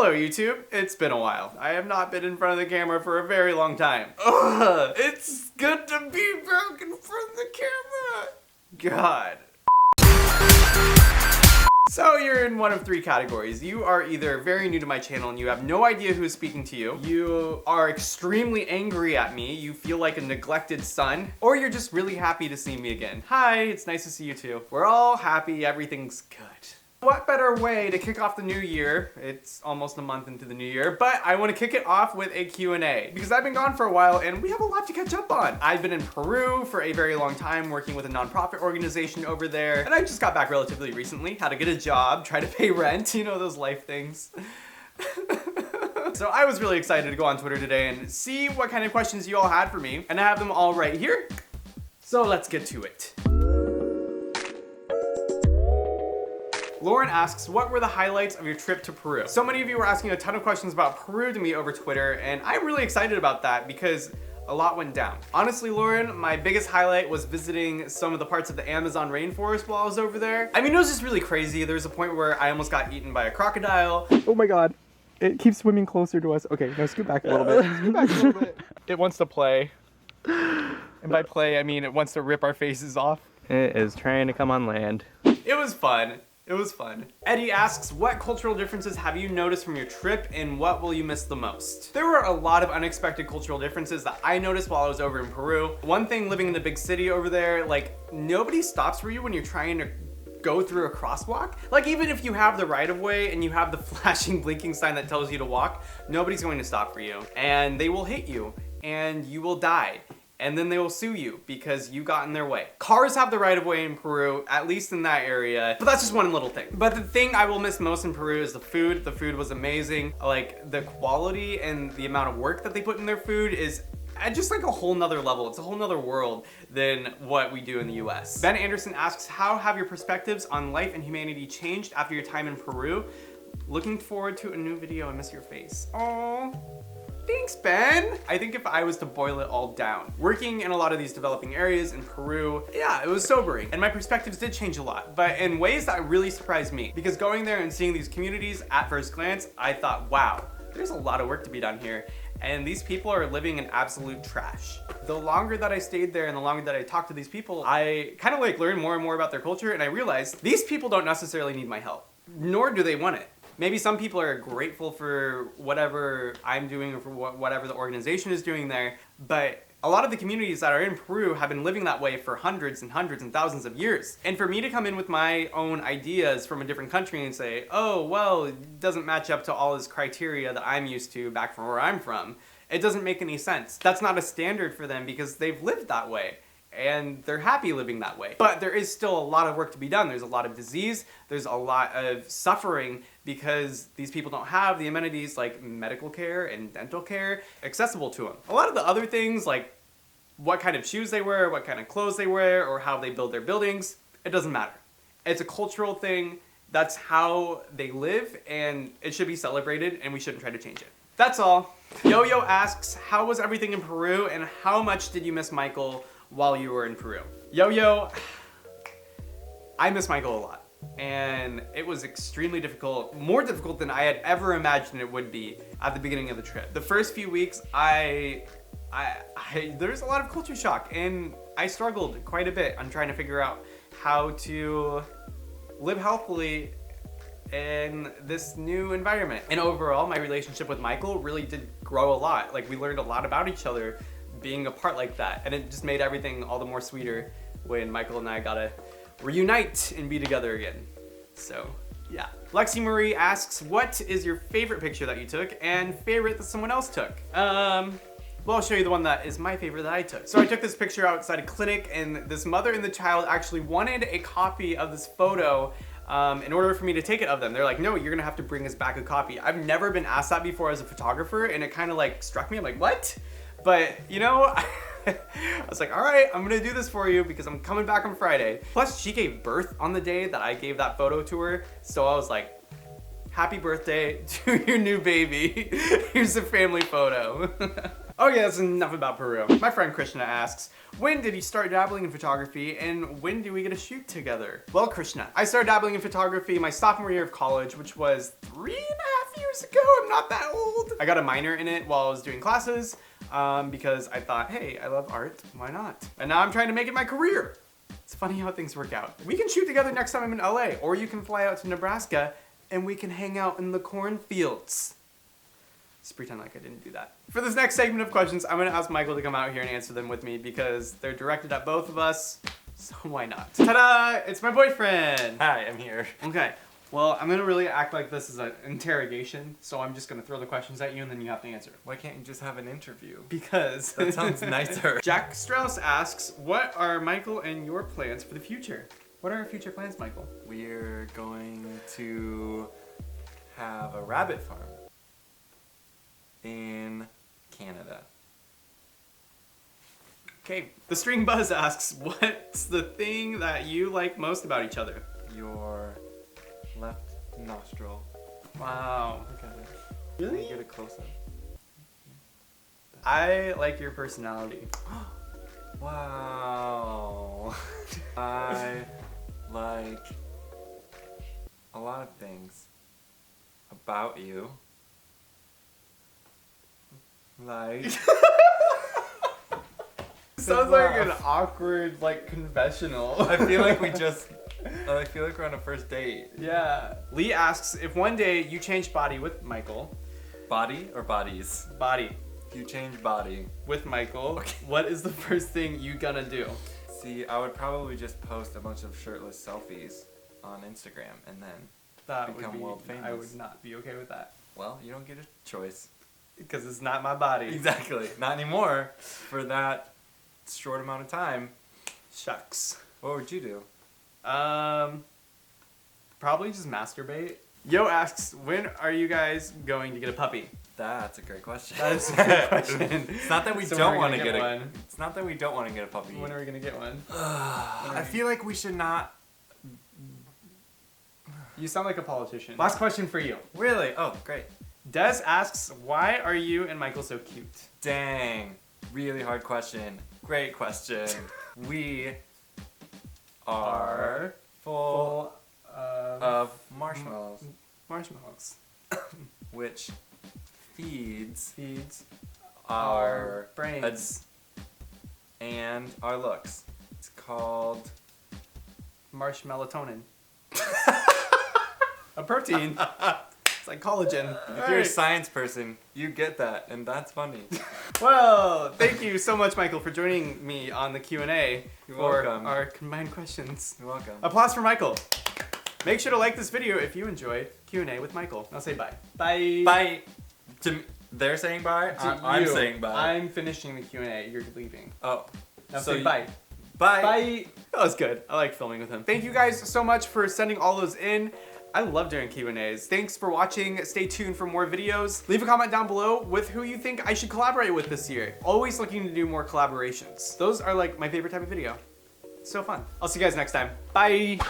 Hello YouTube, it's been a while. I have not been in front of the camera for a very long time. Ugh, it's good to be back in front of the camera. God. So you're in one of three categories. You are either very new to my channel and you have no idea who's speaking to you, you are extremely angry at me, you feel like a neglected son, or you're just really happy to see me again. Hi, it's nice to see you too. We're all happy, everything's good. What better way to kick off the new year? It's almost a month into the new year, but I want to kick it off with a Q&A because I've been gone for a while and we have a lot to catch up on. I've been in Peru for a very long time working with a nonprofit organization over there, and I just got back relatively recently, had to get a job, try to pay rent, you know, those life things. So I was really excited to go on Twitter today and see what kind of questions you all had for me, and I have them all right here. So let's get to it. Lauren asks, what were the highlights of your trip to Peru? So many of you were asking a ton of questions about Peru to me over Twitter, and I'm really excited about that because a lot went down. Honestly, Lauren, my biggest highlight was visiting some of the parts of the Amazon rainforest while I was over there. I mean, it was just really crazy. There was a point where I almost got eaten by a crocodile. Oh my God. It keeps swimming closer to us. Okay, now scoot back a little bit. Scoot back a little bit. It wants to play. And by play, I mean it wants to rip our faces off. It is trying to come on land. It was fun. It was fun. Eddie asks, what cultural differences have you noticed from your trip and what will you miss the most? There were a lot of unexpected cultural differences that I noticed while I was over in Peru. One thing, living in the big city over there, like nobody stops for you when you're trying to go through a crosswalk. Like even if you have the right of way and you have the flashing blinking sign that tells you to walk, nobody's going to stop for you. And they will hit you and you will die. And then they will sue you because you got in their way. Cars have the right of way in Peru, at least in that area, but that's just one little thing. But the thing I will miss most in Peru is the food. The food was amazing. Like the quality and the amount of work that they put in their food is at just like a whole nother level. It's a whole nother world than what we do in the US. Ben Anderson asks, how have your perspectives on life and humanity changed after your time in Peru? Looking forward to a new video. I miss your face. Aww. Thanks, Ben. I think if I was to boil it all down, working in a lot of these developing areas in Peru, yeah, it was sobering. And my perspectives did change a lot, but in ways that really surprised me. Because going there and seeing these communities at first glance, I thought, wow, there's a lot of work to be done here. And these people are living in absolute trash. The longer that I stayed there and the longer that I talked to these people, I kind of like learned more and more about their culture, and I realized these people don't necessarily need my help, nor do they want it. Maybe some people are grateful for whatever I'm doing or for whatever the organization is doing there, but a lot of the communities that are in Peru have been living that way for hundreds and hundreds and thousands of years. And for me to come in with my own ideas from a different country and say, oh, well, it doesn't match up to all this criteria that I'm used to back from where I'm from, it doesn't make any sense. That's not a standard for them because they've lived that way. And they're happy living that way. But there is still a lot of work to be done. There's a lot of disease, there's a lot of suffering because these people don't have the amenities like medical care and dental care accessible to them. A lot of the other things like what kind of shoes they wear, what kind of clothes they wear, or how they build their buildings, it doesn't matter. It's a cultural thing, that's how they live, and it should be celebrated, and we shouldn't try to change it. That's all. Yo-Yo asks, how was everything in Peru, and how much did you miss Michael while you were in Peru? Yo-Yo, I miss Michael a lot. And it was extremely difficult, more difficult than I had ever imagined it would be at the beginning of the trip. The first few weeks, there was a lot of culture shock and I struggled quite a bit on trying to figure out how to live healthily in this new environment. And overall, my relationship with Michael really did grow a lot. Like we learned a lot about each other being apart like that, and it just made everything all the more sweeter when Michael and I got to reunite and be together again. So yeah. Lexi Marie asks, what is your favorite picture that you took and favorite that someone else took? Well, I'll show you the one that is my favorite that I took. So I took this picture outside a clinic, and this mother and the child actually wanted a copy of this photo in order for me to take it of them. They're like, no, you're gonna have to bring us back a copy. I've never been asked that before as a photographer, and it kind of like struck me. I'm like, what? But you know, I was like, all right, I'm gonna do this for you because I'm coming back on Friday. Plus, she gave birth on the day that I gave that photo to her. So I was like, happy birthday to your new baby. Here's a family photo. Okay, that's enough about Peru. My friend Krishna asks, when did you start dabbling in photography and when did we get a shoot together? Well, Krishna, I started dabbling in photography my sophomore year of college, which was 3.5 years ago. I'm not that old. I got a minor in it while I was doing classes because I thought, hey, I love art, why not? And now I'm trying to make it my career. It's funny how things work out. We can shoot together next time I'm in LA, or you can fly out to Nebraska and we can hang out in the cornfields. Just pretend like I didn't do that. For this next segment of questions, I'm gonna ask Michael to come out here and answer them with me because they're directed at both of us, so why not? Ta-da! It's my boyfriend! Hi, I'm here. Okay, well, I'm gonna really act like this is an interrogation, so I'm just gonna throw the questions at you and then you have to answer. Why can't you just have an interview? Because... That sounds nicer. Jack Strauss asks, what are Michael and your plans for the future? What are our future plans, Michael? We're going to have a rabbit farm in Canada. Okay, the String Buzz asks, what's the thing that you like most about each other? Your left nostril. Wow. Look at it. Really? Can you get a close-up? I like your personality. Wow. I like a lot of things about you. Like... Sounds like an awkward, like, confessional. I feel like we're on a first date. Yeah. Lee asks, if one day you changed body with Michael. Body or bodies? Body. If you change body. With Michael, Okay. what is the first thing you gonna do? See, I would probably just post a bunch of shirtless selfies on Instagram and then, That would Become be, world famous. I would not be okay with that. well, you don't get a choice. Because it's not my body. Exactly. Not anymore. For that short amount of time. Shucks. What would you do? Probably just masturbate. Yo asks, when are you guys going to get a puppy? That's a great question. That is a good question. It's not that we So don't we're want to gonna get one. It's not that we don't want to get a puppy. When are we gonna get one? I feel like we should not. You sound like a politician. Last question for you. Really? Oh, great. Des asks, why are you and Michael so cute? Dang. Really hard question. Great question. We are full of marshmallows, marshmallows. which feeds Our our brains. and our looks. It's called Marshmelatonin. A protein. It's like collagen. If you're a science person, you get that, and that's funny. Well, thank you so much, Michael, for joining me on the Q&A You're for welcome. our combined questions. You're welcome. Applause for Michael. Make sure to like this video if you enjoyed Q&A with Michael. Now say bye. Bye. Bye. They're saying bye. I'm You. saying bye. I'm finishing the Q&A. You're leaving. Oh. Now So say you- bye. Bye. Bye. That was good. I like filming with him. Thank you guys so much for sending all those in. I love doing Q&As. Thanks for watching. Stay tuned for more videos. Leave a comment down below with who you think I should collaborate with this year. Always looking to do more collaborations. Those are like my favorite type of video. So fun. I'll see you guys next time. Bye.